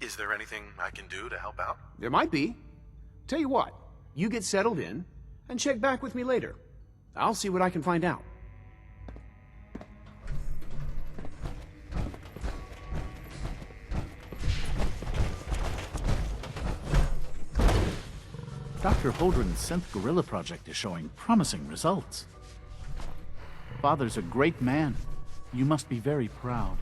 Is there anything I can do to help out? There might be. Tell you what, you get settled in, and check back with me later. I'll see what I can find out. Dr. Holdren's Synth Gorilla project is showing promising results. Father's a great man. You must be very proud.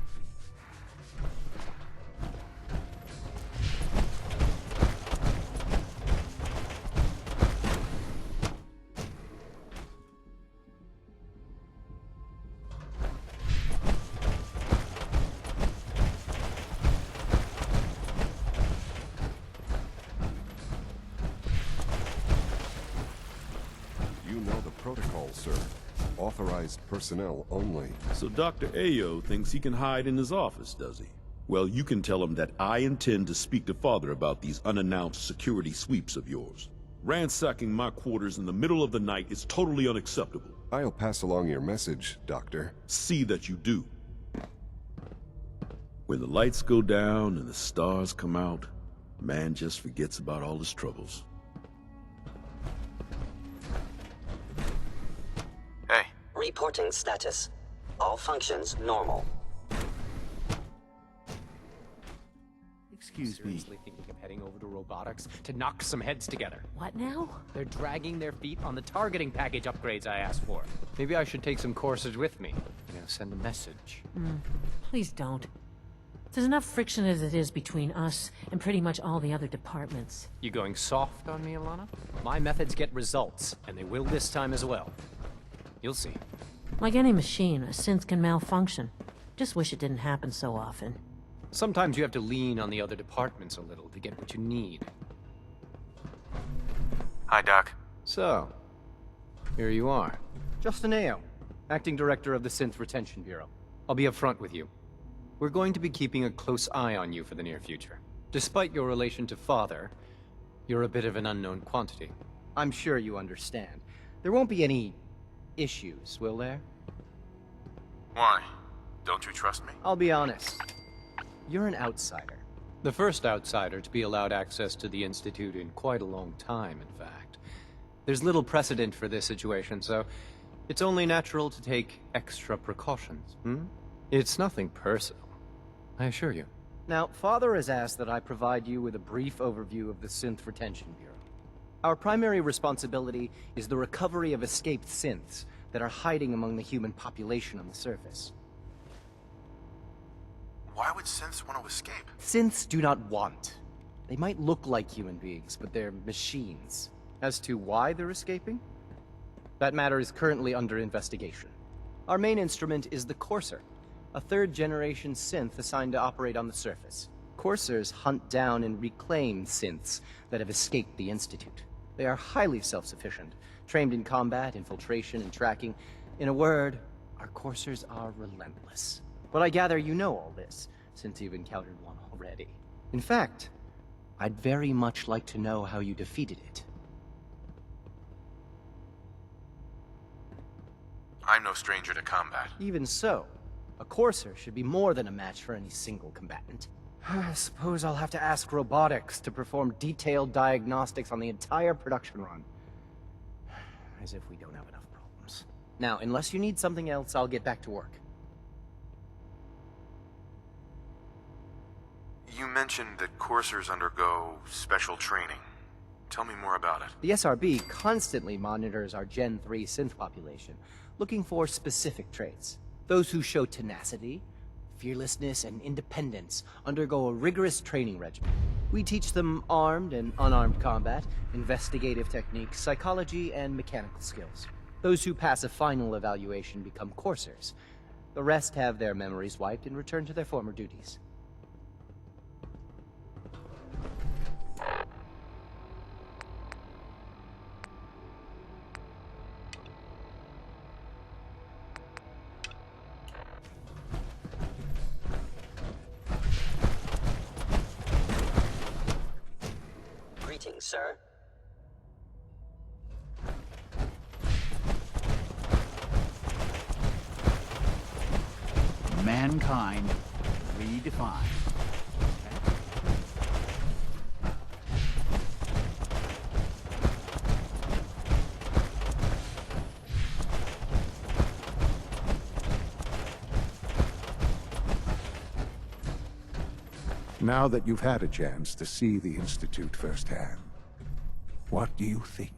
Protocol, sir. Authorized personnel only. So Dr. Ayo thinks he can hide in his office, does he? Well, you can tell him that I intend to speak to Father about these unannounced security sweeps of yours. Ransacking my quarters in the middle of the night is totally unacceptable. I'll pass along your message, Doctor. See that you do. When the lights go down and the stars come out, man just forgets about all his troubles. Hey. Reporting status. All functions normal. Excuse me. Seriously thinking of heading over to robotics to knock some heads together. What now? They're dragging their feet on the targeting package upgrades I asked for. Maybe I should take some courses with me. Send a message. Please don't. There's enough friction as it is between us and pretty much all the other departments. You going soft on me, Alana? My methods get results, and they will this time as well. You'll see. Like any machine, a synth can malfunction. Just wish it didn't happen so often. Sometimes you have to lean on the other departments a little to get what you need. Hi, Doc. So, here you are. Justin Ayo, Acting Director of the Synth Retention Bureau. I'll be upfront with you. We're going to be keeping a close eye on you for the near future. Despite your relation to Father, you're a bit of an unknown quantity. I'm sure you understand. There won't be any issues, will there? Why? Don't you trust me? I'll be honest. You're an outsider. The first outsider to be allowed access to the Institute in quite a long time, in fact. There's little precedent for this situation, so it's only natural to take extra precautions, It's nothing personal, I assure you. Now, Father has asked that I provide you with a brief overview of the Synth Retention Bureau. Our primary responsibility is the recovery of escaped synths that are hiding among the human population on the surface. Why would synths want to escape? Synths do not want. They might look like human beings, but they're machines. As to why they're escaping? That matter is currently under investigation. Our main instrument is the Corsair, a third-generation synth assigned to operate on the surface. Corsairs hunt down and reclaim synths that have escaped the Institute. They are highly self-sufficient, trained in combat, infiltration, and tracking. In a word, our Corsairs are relentless. But I gather you know all this, since you've encountered one already. In fact, I'd very much like to know how you defeated it. I'm no stranger to combat. Even so, a Corsair should be more than a match for any single combatant. I suppose I'll have to ask robotics to perform detailed diagnostics on the entire production run. As if we don't have enough problems. Now, unless you need something else, I'll get back to work. You mentioned that Corsairs undergo special training. Tell me more about it. The SRB constantly monitors our Gen 3 synth population, looking for specific traits. Those who show tenacity, fearlessness, and independence undergo a rigorous training regimen. We teach them armed and unarmed combat, investigative techniques, psychology, and mechanical skills. Those who pass a final evaluation become Corsairs. The rest have their memories wiped and return to their former duties. Greetings, sir. Mankind redefined. Now that you've had a chance to see the Institute firsthand, what do you think?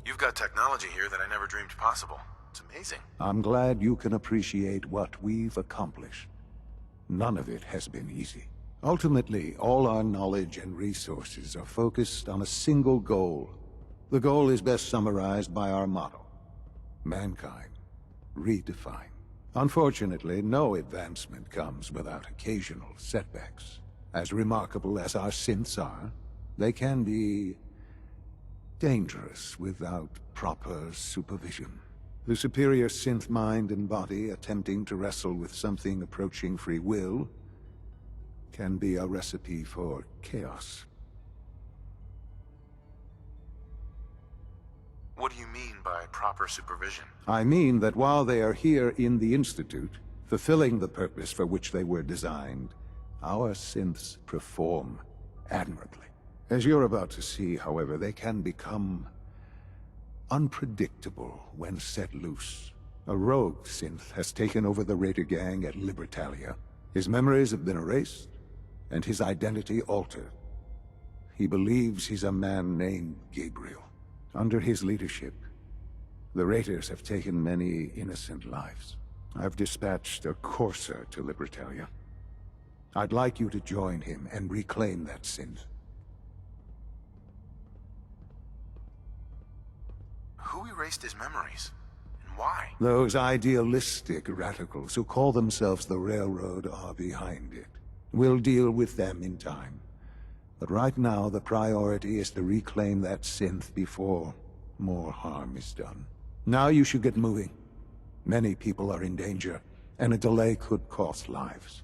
You've got technology here that I never dreamed possible. It's amazing. I'm glad you can appreciate what we've accomplished. None of it has been easy. Ultimately, all our knowledge and resources are focused on a single goal. The goal is best summarized by our motto: mankind, redefined. Unfortunately, no advancement comes without occasional setbacks. As remarkable as our synths are, they can be dangerous without proper supervision. The superior synth mind and body attempting to wrestle with something approaching free will can be a recipe for chaos. What do you mean by proper supervision? I mean that while they are here in the Institute, fulfilling the purpose for which they were designed, our synths perform admirably. As you're about to see, however, they can become unpredictable when set loose. A rogue synth has taken over the Raider gang at Libertalia. His memories have been erased, and his identity altered. He believes he's a man named Gabriel. Under his leadership, the Raiders have taken many innocent lives. I've dispatched a Corsair to Libertalia. I'd like you to join him and reclaim that synth. Who erased his memories? And why? Those idealistic radicals who call themselves the Railroad are behind it. We'll deal with them in time. But right now, the priority is to reclaim that synth before more harm is done. Now you should get moving. Many people are in danger, and a delay could cost lives.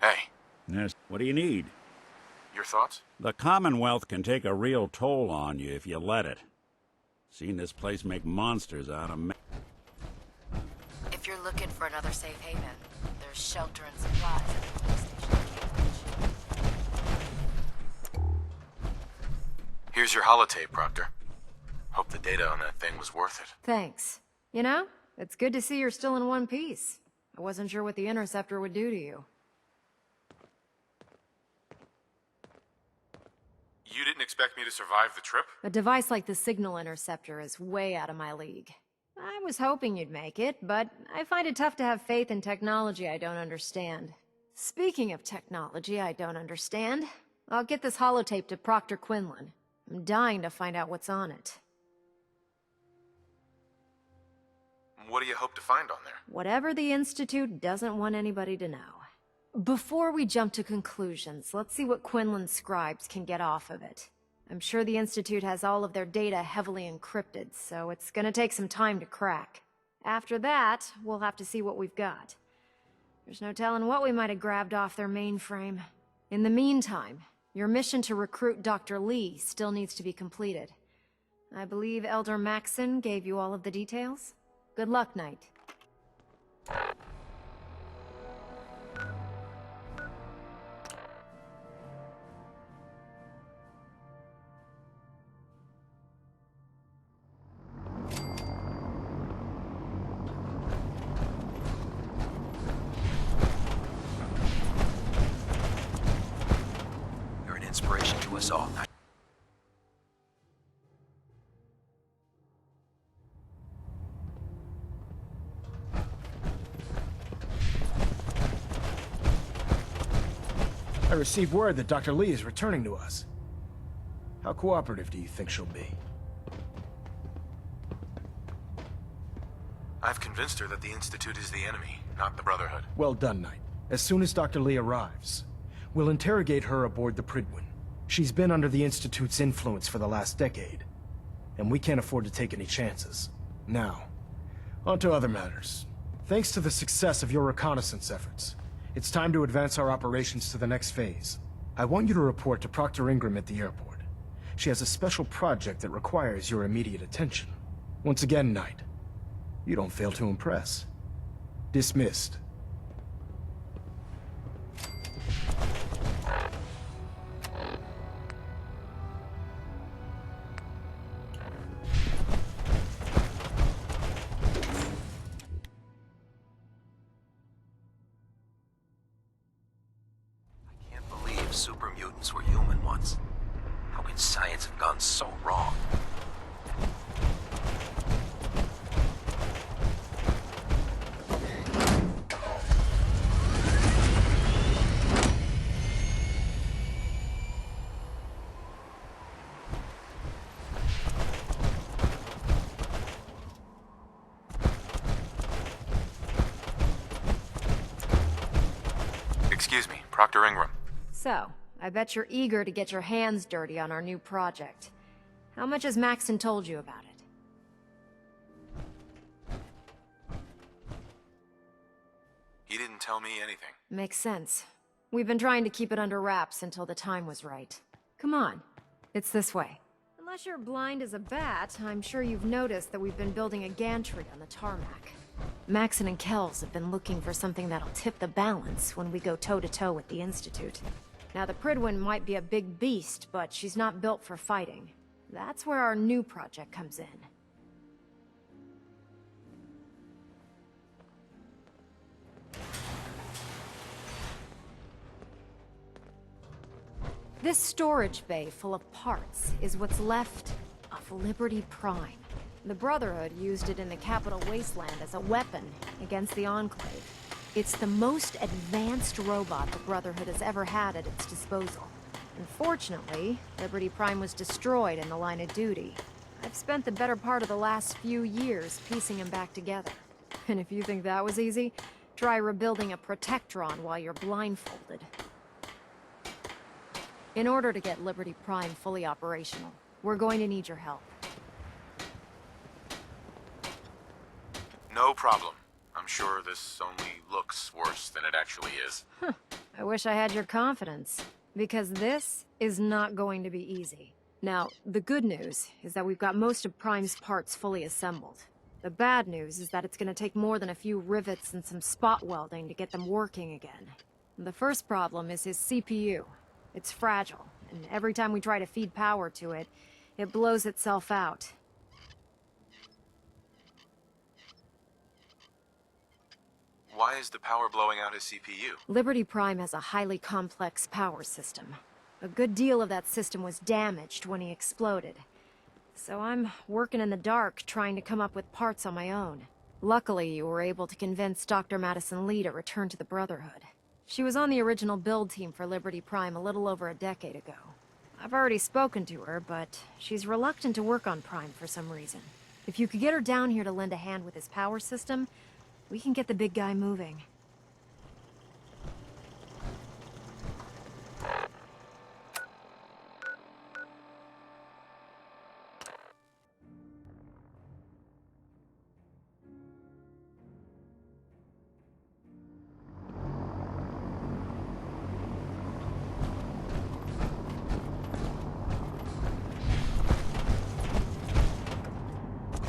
Hey, Yes. What do you need? your thoughts? The Commonwealth can take a real toll on you if you let it. Seen this place make monsters out of men. If you're looking for another safe haven, there's shelter and supplies at the police station. Here's your holotape, Proctor. Hope the data on that thing was worth it. Thanks. You know, it's good to see you're still in one piece. I wasn't sure what the Interceptor would do to you. You didn't expect me to survive the trip? A device like the Signal Interceptor is way out of my league. I was hoping you'd make it, but I find it tough to have faith in technology I don't understand. Speaking of technology I don't understand, I'll get this holotape to Proctor Quinlan. I'm dying to find out what's on it. What do you hope to find on there? Whatever the Institute doesn't want anybody to know. Before we jump to conclusions, let's see what Quinlan's scribes can get off of it. I'm sure the Institute has all of their data heavily encrypted, so it's gonna take some time to crack. After that, we'll have to see what we've got. There's no telling what we might have grabbed off their mainframe. In the meantime, your mission to recruit Dr. Lee still needs to be completed. I believe Elder Maxson gave you all of the details? Good luck, Knight. received word that Dr. Lee is returning to us. How cooperative do you think she'll be? I've convinced her that the Institute is the enemy, not the Brotherhood. Well done, Knight. As soon as Dr. Lee arrives, we'll interrogate her aboard the Prydwen. She's been under the Institute's influence for the last decade, and we can't afford to take any chances. Now, on to other matters. Thanks to the success of your reconnaissance efforts, it's time to advance our operations to the next phase. I want you to report to Proctor Ingram at the airport. She has a special project that requires your immediate attention. Once again, Knight, you don't fail to impress. Dismissed. Super mutants were human once. How could science have gone so wrong? Excuse me, Proctor Ingram. So, I bet you're eager to get your hands dirty on our new project. How much has Maxton told you about it? He didn't tell me anything. Makes sense. We've been trying to keep it under wraps until the time was right. Come on, it's this way. Unless you're blind as a bat, I'm sure you've noticed that we've been building a gantry on the tarmac. Maxton and Kells have been looking for something that'll tip the balance when we go toe-to-toe with the Institute. Now, the Prydwen might be a big beast, but she's not built for fighting. That's where our new project comes in. This storage bay full of parts is what's left of Liberty Prime. The Brotherhood used it in the Capital Wasteland as a weapon against the Enclave. It's the most advanced robot the Brotherhood has ever had at its disposal. Unfortunately, Liberty Prime was destroyed in the line of duty. I've spent the better part of the last few years piecing him back together. And if you think that was easy, try rebuilding a Protectron while you're blindfolded. In order to get Liberty Prime fully operational, we're going to need your help. No problem. I'm sure this only looks worse than it actually is. I wish I had your confidence, because this is not going to be easy. Now, the good news is that we've got most of Prime's parts fully assembled. The bad news is that it's going to take more than a few rivets and some spot welding to get them working again. The first problem is his CPU. It's fragile, and every time we try to feed power to it, it blows itself out. Why is the power blowing out his CPU? Liberty Prime has a highly complex power system. A good deal of that system was damaged when he exploded. So I'm working in the dark, trying to come up with parts on my own. Luckily, you were able to convince Dr. Madison Lee to return to the Brotherhood. She was on the original build team for Liberty Prime a little over a decade ago. I've already spoken to her, but she's reluctant to work on Prime for some reason. If you could get her down here to lend a hand with his power system, we can get the big guy moving.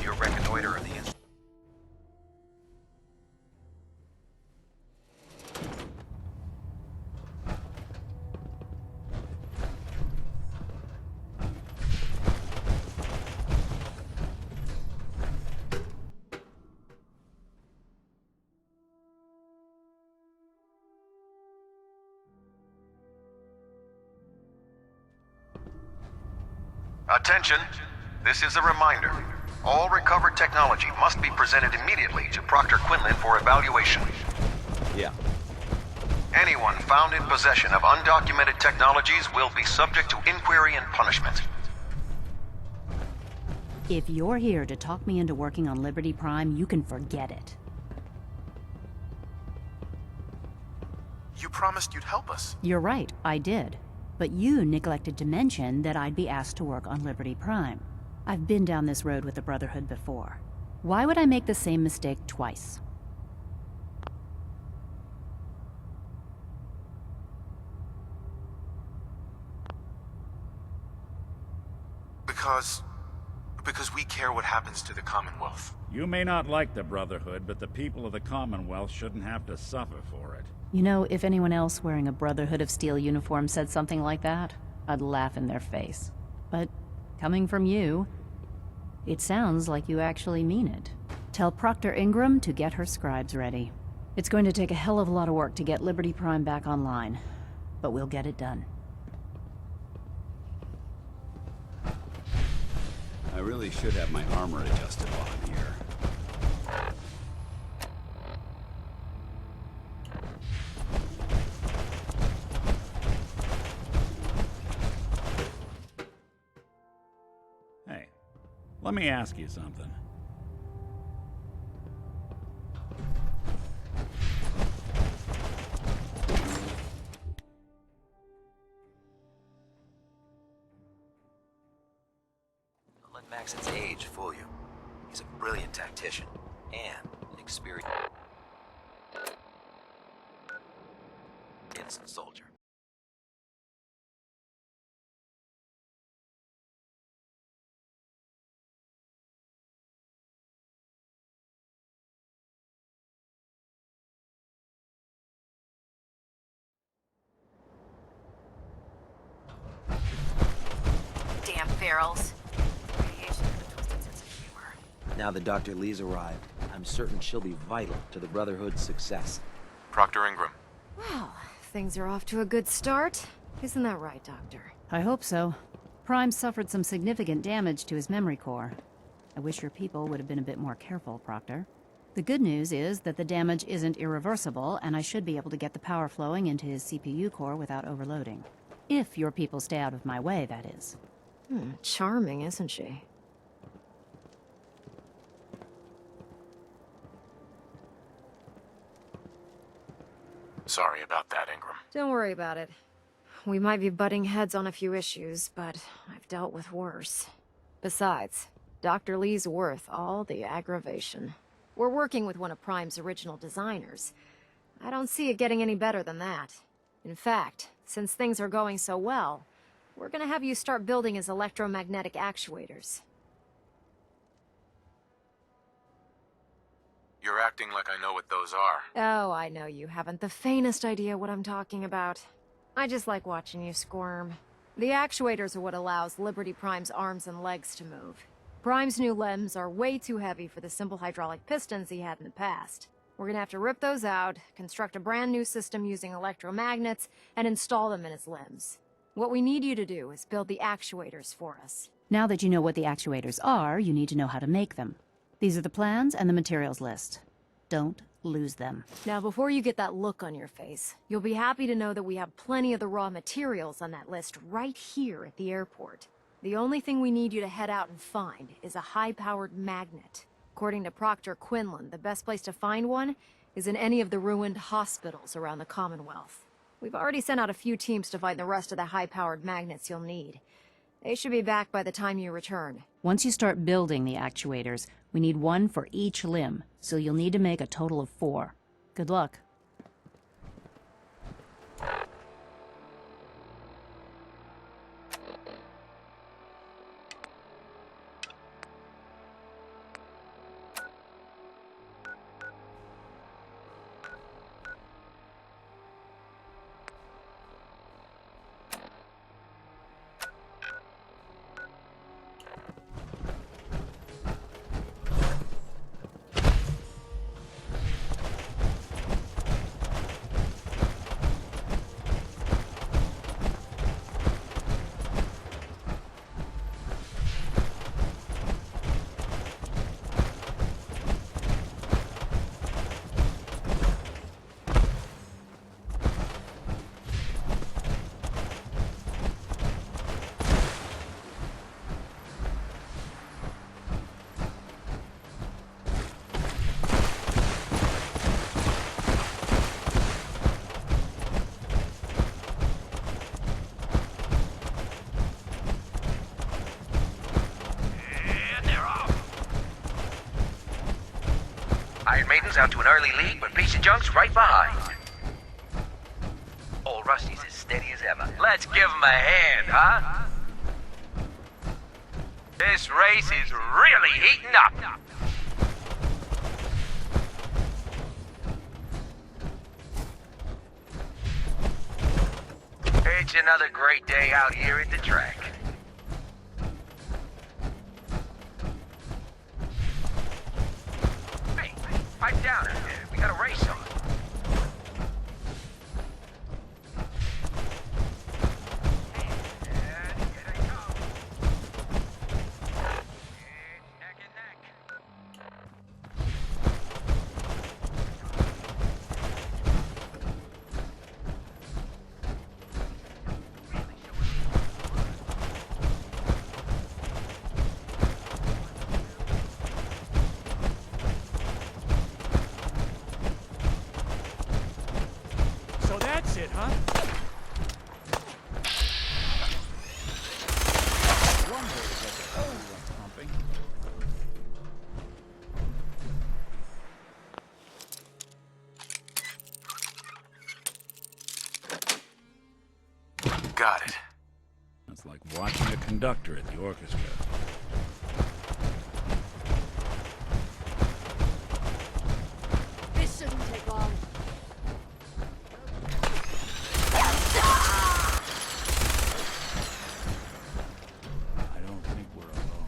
Your reconnoiter of the Attention! This is a reminder. All recovered technology must be presented immediately to Proctor Quinlan for evaluation. Yeah. Anyone found in possession of undocumented technologies will be subject to inquiry and punishment. If you're here to talk me into working on Liberty Prime, you can forget it. You promised you'd help us. You're right, I did. But you neglected to mention that I'd be asked to work on Liberty Prime. I've been down this road with the Brotherhood before. Why would I make the same mistake twice? Because we care what happens to the Commonwealth. You may not like the Brotherhood, but the people of the Commonwealth shouldn't have to suffer for it. You know, if anyone else wearing a Brotherhood of Steel uniform said something like that, I'd laugh in their face. But coming from you, it sounds like you actually mean it. Tell Proctor Ingram to get her scribes ready. It's going to take a hell of a lot of work to get Liberty Prime back online, but we'll get it done. I really should have my armor adjusted while I'm here. Hey, let me ask you something. Maxon's age fool you. He's a brilliant tactician and an experienced soldier. Damn ferals. Now that Dr. Lee's arrived, I'm certain she'll be vital to the Brotherhood's success. Proctor Ingram. Well, things are off to a good start. Isn't that right, Doctor? I hope so. Prime suffered some significant damage to his memory core. I wish your people would have been a bit more careful, Proctor. The good news is that the damage isn't irreversible, and I should be able to get the power flowing into his CPU core without overloading. If your people stay out of my way, that is. Charming, isn't she? Sorry about that, Ingram. Don't worry about it. We might be butting heads on a few issues, but I've dealt with worse. Besides, Dr. Lee's worth all the aggravation. We're working with one of Prime's original designers. I don't see it getting any better than that. In fact, since things are going so well, we're gonna have you start building his electromagnetic actuators. You're acting like I know what those are. Oh, I know you haven't the faintest idea what I'm talking about. I just like watching you squirm. The actuators are what allows Liberty Prime's arms and legs to move. Prime's new limbs are way too heavy for the simple hydraulic pistons he had in the past. We're gonna have to rip those out, construct a brand new system using electromagnets, and install them in his limbs. What we need you to do is build the actuators for us. Now that you know what the actuators are, you need to know how to make them. These are the plans and the materials list. Don't lose them. Now, before you get that look on your face, you'll be happy to know that we have plenty of the raw materials on that list right here at the airport. The only thing we need you to head out and find is a high-powered magnet. According to Proctor Quinlan, the best place to find one is in any of the ruined hospitals around the Commonwealth. We've already sent out a few teams to find the rest of the high-powered magnets you'll need. They should be back by the time you return. Once you start building the actuators, we need one for each limb, so you'll need to make a total of 4. Good luck. Iron Maiden's out to an early lead, but Piece of Junk's right behind. Old Rusty's as steady as ever. Let's give him a hand, huh? This race is really heating up. It's another great day out here at the track. Hey, pipe down. We got a race on. So that's it, huh? Got it. It's like watching a conductor at the orchestra. This shouldn't take long. I don't think we're alone.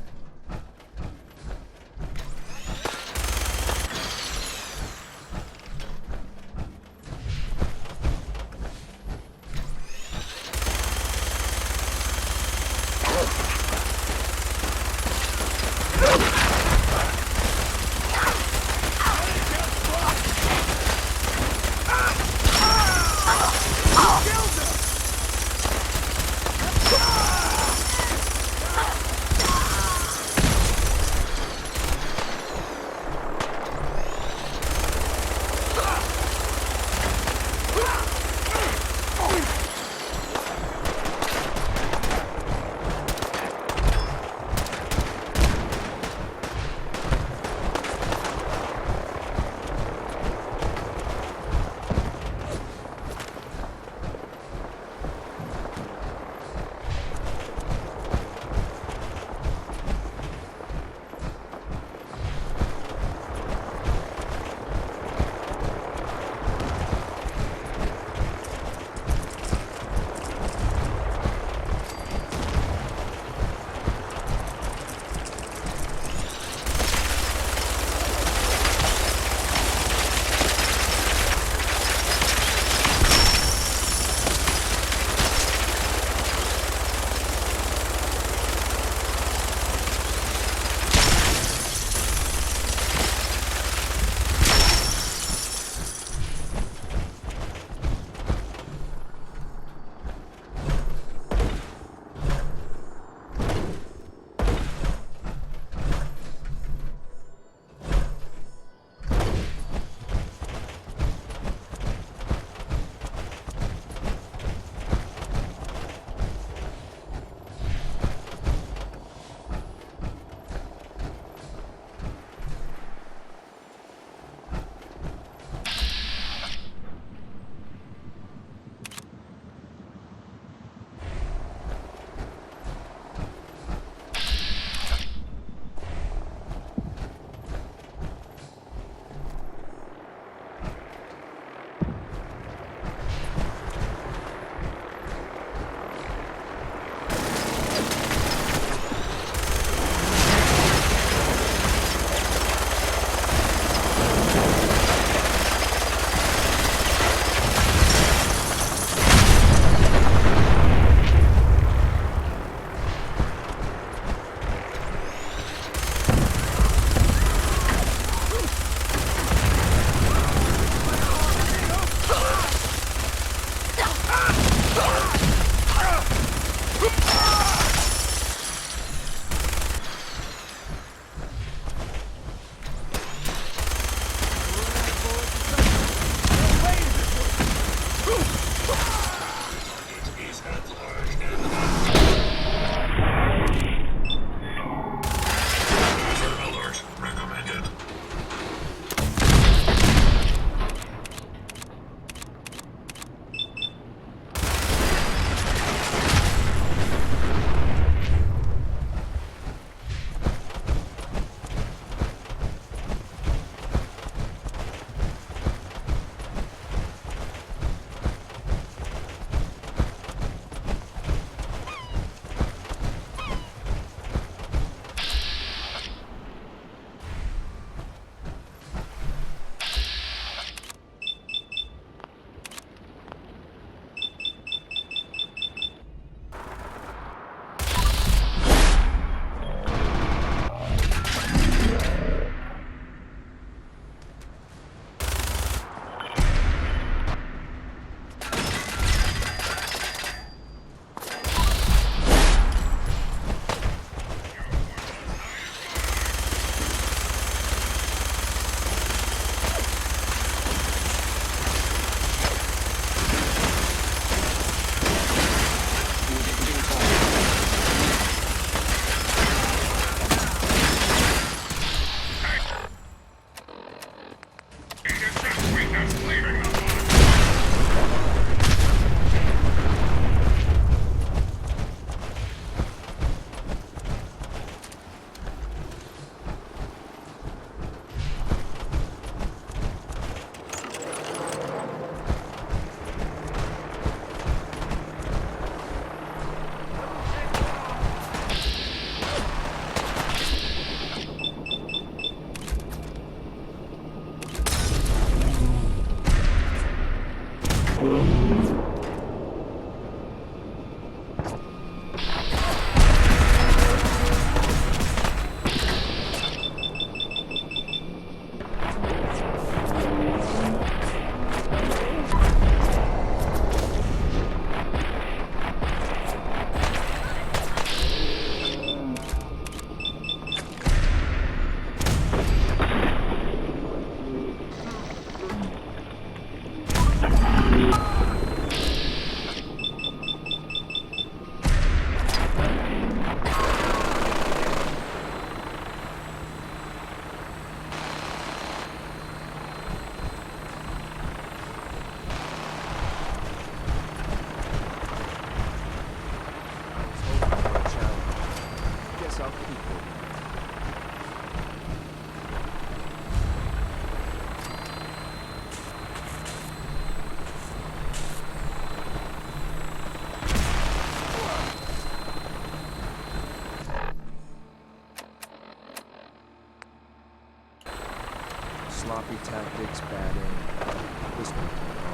Sloppy tactics, bad aim. This one.